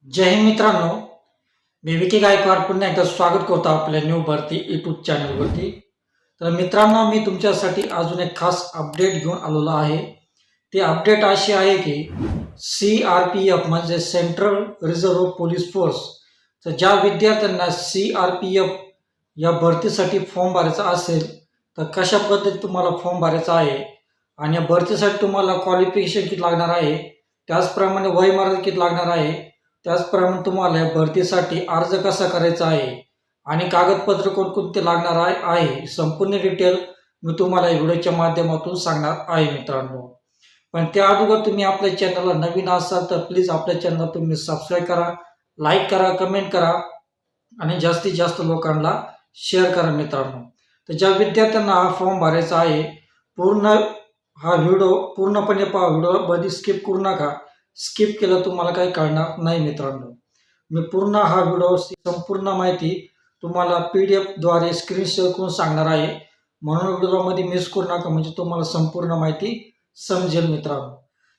जय हिंद मित्रांनो, मी विकी गायकवाड पुन्हा एकदा स्वागत करतो आपल्या न्यू भरती यूट्यूब चॅनलवरती. तर मित्रांनो, मी तुमच्यासाठी अजून एक खास अपडेट घेऊन आलेलो आहे. ती अपडेट अशी आहे की CRPF म्हणजे सेंट्रल रिझर्व्ह पोलीस फोर्स, तर ज्या विद्यार्थ्यांना CRPF या भरतीसाठी फॉर्म भरायचा असेल तर कशा पद्धतीत तुम्हाला फॉर्म भरायचा आहे आणि या भरतीसाठी तुम्हाला क्वालिफिकेशन किती लागणार आहे, त्याचप्रमाणे वयोमर्यादा किती लागणार आहे, त्याचप्रमाणे तुम्हाला या भरतीसाठी अर्ज कसा करायचा आहे आणि कागदपत्र कोणकोणते लागणार आहे संपूर्ण डिटेल मी तुम्हाला या व्हिडिओच्या माध्यमातून सांगणार आहे मित्रांनो. पण त्या अगोदर तुम्ही आपल्या चॅनलला नवीन असाल तर प्लीज आपल्या चॅनलला तुम्ही सबस्क्राईब करा, लाईक करा, कमेंट करा आणि जास्तीत जास्त लोकांना शेअर करा मित्रांनो. तर ज्या विद्यार्थ्यांना हा फॉर्म भरायचा आहे, हा व्हिडिओ पूर्णपणे पहा, व्हिडिओमध्ये स्किप करू नका. स्किप केलं तुम्हाला काही कळणार नाही मित्रांनो. मी पूर्ण हा व्हिडिओ संपूर्ण माहिती तुम्हाला PDF द्वारे स्क्रीन शेअर करून सांगणार आहे, म्हणून व्हिडिओमध्ये मिस करू नका, म्हणजे तुम्हाला संपूर्ण माहिती समजेल मित्रांनो.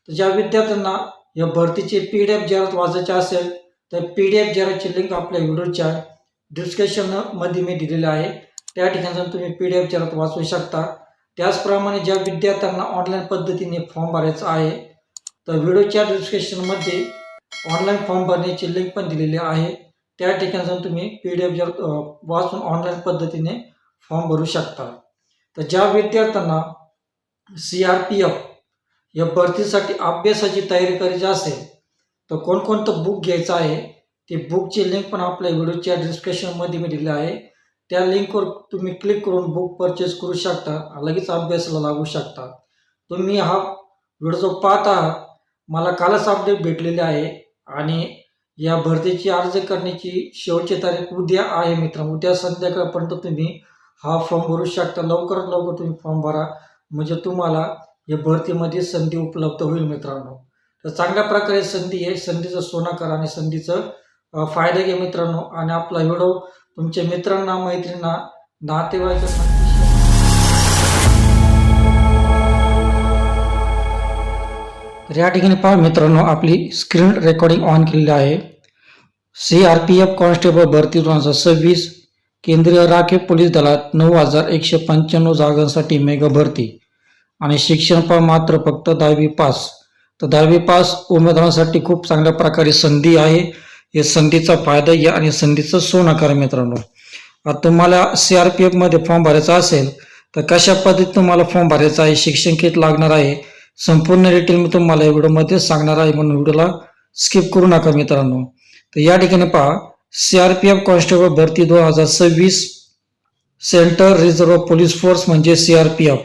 तर ज्या विद्यार्थ्यांना या भरतीची PDF जर वाचायची असेल तर PDF जराची लिंक आपल्या व्हिडिओच्या डिस्क्रिप्शनमध्ये मी दिलेली आहे, त्या ठिकाणी तुम्ही PDF जरात वाचू शकता. त्याचप्रमाणे ज्या विद्यार्थ्यांना ऑनलाईन पद्धतीने फॉर्म भरायचा आहे तर व्हिडिओच्या डिस्क्रिप्शनमध्ये ऑनलाईन फॉर्म भरण्याची लिंक पण दिलेली आहे, त्या ठिकाणी जाऊन तुम्ही PDF जर वाचून ऑनलाईन पद्धतीने फॉर्म भरू शकता. तर ज्या विद्यार्थ्यांना CRPF या भरतीसाठी अभ्यासाची तयारी करायची असेल तर कोणकोणतं बुक घ्यायचं आहे ते बुकची लिंक पण आपल्या व्हिडिओच्या डिस्क्रिप्शनमध्ये मी दिली आहे. त्या लिंकवर तुम्ही क्लिक करून बुक परचेस करू शकता, लगेच अभ्यासाला लागू शकता. तुम्ही हा व्हिडिओ जो पाहत आहात, मला कालच अपडेट भेटलेली आहे आणि या भरतीची अर्ज करण्याची शेवटची तारीख उद्या आहे मित्रांनो. उद्या संध्याकाळपर्यंत तुम्ही हा फॉर्म भरू शकता. लवकरात लवकर तुम्ही फॉर्म भरा, म्हणजे तुम्हाला या भरतीमध्ये संधी उपलब्ध होईल मित्रांनो. तर चांगल्या प्रकारे संधी आहे, संधीचं सोनं करा आणि संधीचं फायदा घ्या मित्रांनो. आणि आपला व्हिडिओ तुमच्या मित्रांना, मैत्रिणींना, नातेवाईकांना तर या ठिकाणी पहा मित्रांनो, आपली स्क्रीन रेकॉर्डिंग ऑन केलेली आहे. CRPF कॉन्स्टेबल भरती 2026 केंद्रीय राखीव पोलीस दलात 9,195 जागांसाठी मेगा भरती आणि शिक्षण पण मात्र फक्त 10वी पास. तर 10वी पास उमेदवारांसाठी खूप चांगल्या प्रकारे संधी आहे. या संधीचा फायदा घ्या आणि संधीचं सोनं करा मित्रांनो. आता तुम्हाला CRPF मध्ये फॉर्म भरायचा असेल तर कशा पद्धतीत तुम्हाला फॉर्म भरायचा आहे, शिक्षण किती लागणार आहे, संपूर्ण डिटेल मी तुम्हाला या व्हिडिओमध्ये सांगणार आहे, म्हणून व्हिडिओला स्किप करू नका मित्रांनो. तर या ठिकाणी पहा, CRPF कॉन्स्टेबल भरती 2026 सेंट्रल रिझर्व्ह पोलीस फोर्स म्हणजे CRPF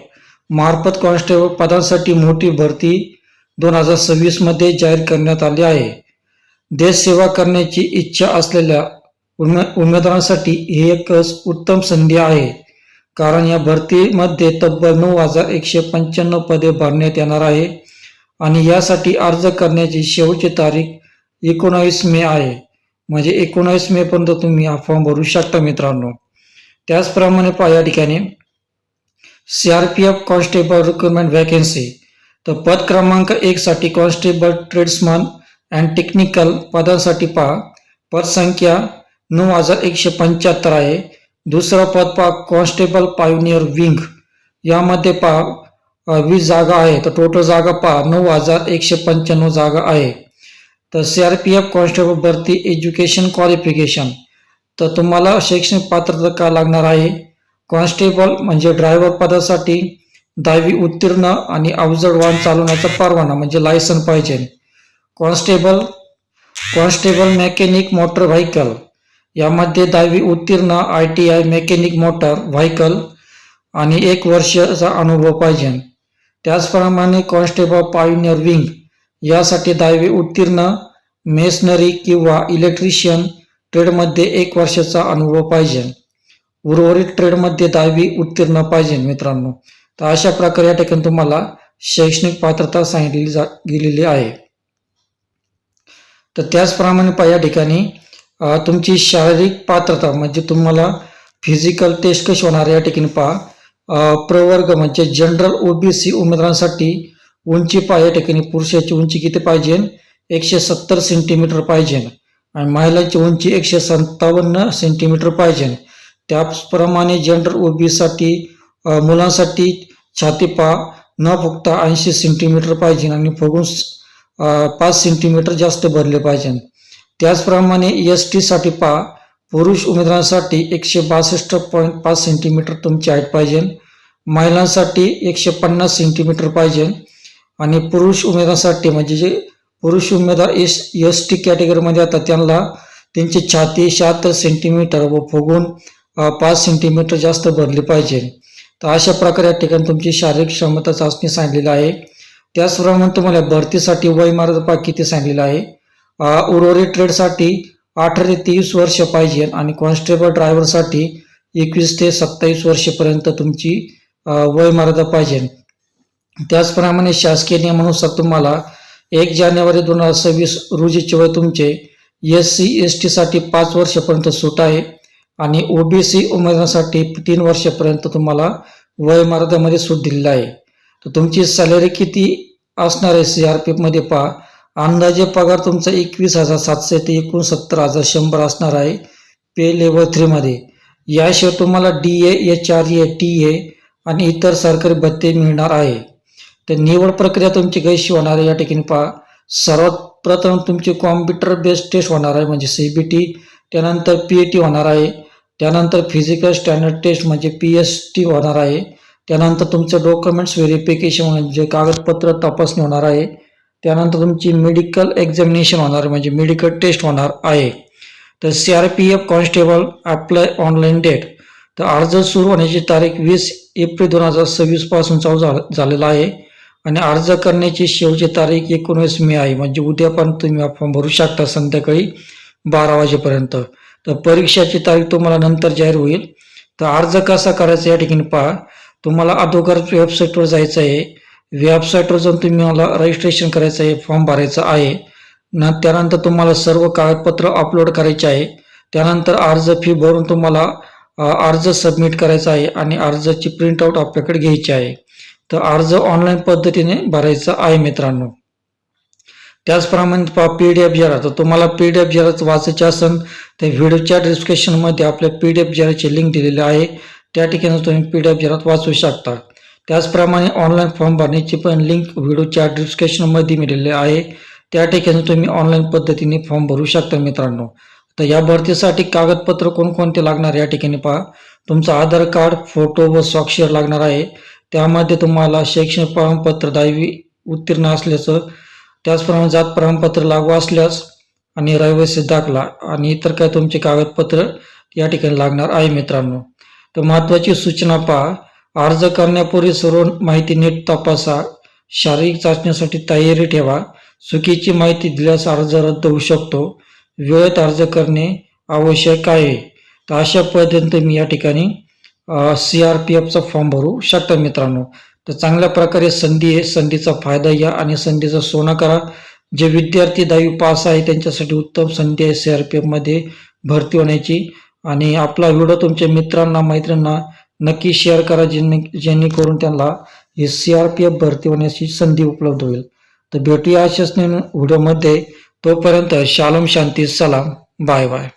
मार्फत कॉन्स्टेबल पदांसाठी मोठी भरती 2026 मध्ये जाहीर करण्यात आली आहे. देश सेवा करण्याची इच्छा असलेल्या उमेदवारांसाठी ही एकच उत्तम संधी आहे, कारण या भरतीमध्ये तब्बल 9,195 पदे भरण्यात येणार आहे आणि यासाठी अर्ज करण्याची शेवटची तारीख 19 मे आहे, म्हणजे 19 मे पर्यंत तुम्ही हा फॉर्म भरू शकता मित्रांनो. त्याचप्रमाणे पहा या ठिकाणी CRPF कॉन्स्टेबल रिक्रुटमेंट वॅकन्सी, तर पद क्रमांक 1 साठी कॉन्स्टेबल ट्रेड्समन अँड टेक्निकल पदांसाठी पहा, पदसंख्या 9,175 आहे. दुसरं पद पहा कॉन्स्टेबल पायोनियर विंग, यामध्ये पहा 20 जागा आहे. तर टोटल जागा पहा 9,195 जागा आहे. तर CRPF कॉन्स्टेबल भरती एज्युकेशन क्वालिफिकेशन, तर तुम्हाला शैक्षणिक पात्रता काय लागणार आहे. कॉन्स्टेबल म्हणजे ड्रायव्हर पदासाठी 10वी उत्तीर्ण आणि अवजड वाहन चालवण्याचा परवाना म्हणजे लायसन पाहिजे. कॉन्स्टेबल मेकॅनिक मोटर व्हेकल, यामध्ये 10वी उत्तीर्ण ITI मेकॅनिक मोटर व्हेकल आणि 1 वर्षाचा अनुभव पाहिजे. त्याचप्रमाणे कॉन्स्टेबल पायोनियर विंग, यासाठी 10वी उत्तीर्ण मेसनरी किंवा इलेक्ट्रिशियन ट्रेडमध्ये 1 वर्षाचा अनुभव पाहिजे. उर्वरित ट्रेडमध्ये 10वी उत्तीर्ण पाहिजे मित्रांनो. तर अशा प्रकारे या ठिकाणी तुम्हाला शैक्षणिक पात्रता सांगितली गेलेली आहे. तर त्याचप्रमाणे पहा या ठिकाणी तुमची शारीरिक पात्रता म्हणजे तुम्हाला फिजिकल टेस्ट कशी होणार या ठिकाणी पहा. प्रवर्ग म्हणजे जनरल OBC उमेदवारांसाठी उंची पहा या ठिकाणी पुरुषाची उंची किती पाहिजे, 170 सेंटीमीटर पाहिजे. आणि महिलांची उंची 157 सेंटीमीटर पाहिजे. त्याचप्रमाणे जेंडर ओबीसाठी मुलांसाठी छाती न फुगता 80 सेंटीमीटर पाहिजे आणि फुगून 5 सेंटीमीटर जास्त भरले पाहिजे. त्याचप्रमाणे ST साठी पुरुष उमेदवारांसाठी 162.5 सेंटीमीटर तुमची हाईट पाहिजे. महिलांसाठी 150 सेंटीमीटर पाहिजे आणि पुरुष उमेदवारांसाठी म्हणजे जे पुरुष उमेदवार ST कॅटेगरीमध्ये येतात त्यांना त्यांची छाती 76 सेंटीमीटर व फुगून 5 सेंटीमीटर जास्त भरली पाहिजे. तर अशा प्रकारे या ठिकाणी तुमची शारीरिक क्षमता चाचणी सांगलेली आहे. त्याचप्रमाणे तुम्हाला भरतीसाठी वयोमर्यादा किती सांगलेलं आहे. उर्वरित ट्रेडसाठी 18 ते 23 वर्ष पाहिजे आणि कॉन्स्टेबल ड्रायव्हरसाठी 21 ते 27 वर्षपर्यंत तुमची वयोमर्यादा पाहिजे. त्याचप्रमाणे शासकीय नियमानुसार तुम्हाला 1 जानेवारी 2026 रोजीचे वय तुमचे SC ST साठी 5 वर्षापर्यंत सूट आहे आणि OBC उमेदवारांसाठी 3 वर्षापर्यंत तुम्हाला वयोमर्यादेमध्ये सूट दिलेली आहे. तर तुमची सॅलरी किती असणार आहे CRPF मध्ये अंदाजे पगार तुमचा 21,700 ते 69,100 असणार आहे पे लेवल 3 मध्ये. याशिवाय तुम्हाला DA HRA TA आणि इतर सरकारी भत्ते मिळणार आहे. तर निवड प्रक्रिया तुमची कशी होणार आहे या ठिकाणी सर्वात प्रथम तुमची कॉम्प्युटर बेस्ड टेस्ट होणार आहे म्हणजे CBT, त्यानंतर PAT होणार आहे, त्यानंतर फिजिकल स्टँडर्ड टेस्ट म्हणजे PST होणार आहे, त्यानंतर तुमचं डॉक्युमेंट्स व्हेरिफिकेशन म्हणजे कागदपत्र तपासणी होणार आहे, त्यानंतर तुमची मेडिकल एक्झामिनेशन होणार आहे म्हणजे मेडिकल टेस्ट होणार आहे. तर CRPF constable apply online date. तर अर्ज सुरू होण्याची तारीख 20 एप्रिल 2026 पासून चालू झालेला आहे आणि अर्ज करण्याची शेवटची तारीख 19 मे आहे म्हणजे उद्या पण तुम्ही फॉर्म भरू शकता संध्याकाळी 12 वाजेपर्यंत. तर परीक्षेची तारीख तुम्हाला नंतर जाहीर होईल. तर अर्ज कसा करायचा या ठिकाणी तुम्हाला अगोदर वेबसाईटवर जायचं आहे. वेबसाईटवर जाऊन तुम्ही मला रजिस्ट्रेशन करायचं आहे, फॉर्म भरायचा आहे. त्यानंतर तुम्हाला सर्व कागदपत्र अपलोड करायचे आहे. त्यानंतर अर्ज फी भरून तुम्हाला अर्ज सबमिट करायचा आहे आणि अर्जाची प्रिंटआउट आपल्याकडे घ्यायची आहे. तर अर्ज ऑनलाईन पद्धतीने भरायचा आहे मित्रांनो. त्याचप्रमाणे PDF जरा तर तुम्हाला PDF जरा वाचायचे असेल तर व्हिडिओच्या डिस्क्रिप्शनमध्ये आपल्या PDF जराची लिंक दिलेली आहे, त्या ठिकाणी तुम्ही PDF जरा वाचू शकता. त्याचप्रमाणे ऑनलाईन फॉर्म भरण्याची पण लिंक व्हिडिओच्या डिस्क्रिप्शनमध्ये मिळालेली आहे, त्या ठिकाणी तुम्ही ऑनलाईन पद्धतीने फॉर्म भरू शकता मित्रांनो. तर या भरतीसाठी कागदपत्र कोणकोणते लागणार या ठिकाणी तुमचं आधार कार्ड, फोटो व स्वाक्षर लागणार आहे. त्यामध्ये तुम्हाला शैक्षणिक प्रमाणपत्र 10वी उत्तीर्ण असल्याचं, त्याचप्रमाणे जात प्रमाणपत्र लागू असल्यास आणि रहिवासी दाखला आणि इतर काय तुमचे कागदपत्र या ठिकाणी लागणार आहे मित्रांनो. तर महत्त्वाची सूचना अर्ज करण्यापूर्वी सर्व माहिती नीट तपासा. शारीरिक चाचणीसाठी तयारी ठेवा. चुकीची माहिती दिल्यास अर्ज रद्द होऊ शकतो. वेळेत अर्ज करणे आवश्यक आहे. तर अशा पद्धतीने तुम्ही या ठिकाणी CRPFचा फॉर्म भरू शकता मित्रांनो. तर चांगल्या प्रकारे संधी आहे, संधीचा फायदा घ्या आणि संधीचा सोना करा. जे विद्यार्थी 10वी पास आहे त्यांच्यासाठी उत्तम संधी आहे CRPF मध्ये भरती होण्याची. आणि आपला व्हिडिओ तुमच्या मित्रांना मैत्रिणींना नक्की शेअर करा जेणेकरून त्यांना हे CRPF भरती होण्याची संधी उपलब्ध होईल. तर भेटूया अशाच व्हिडिओमध्ये. तोपर्यंत शालोम, शांती, सलाम, बाय बाय.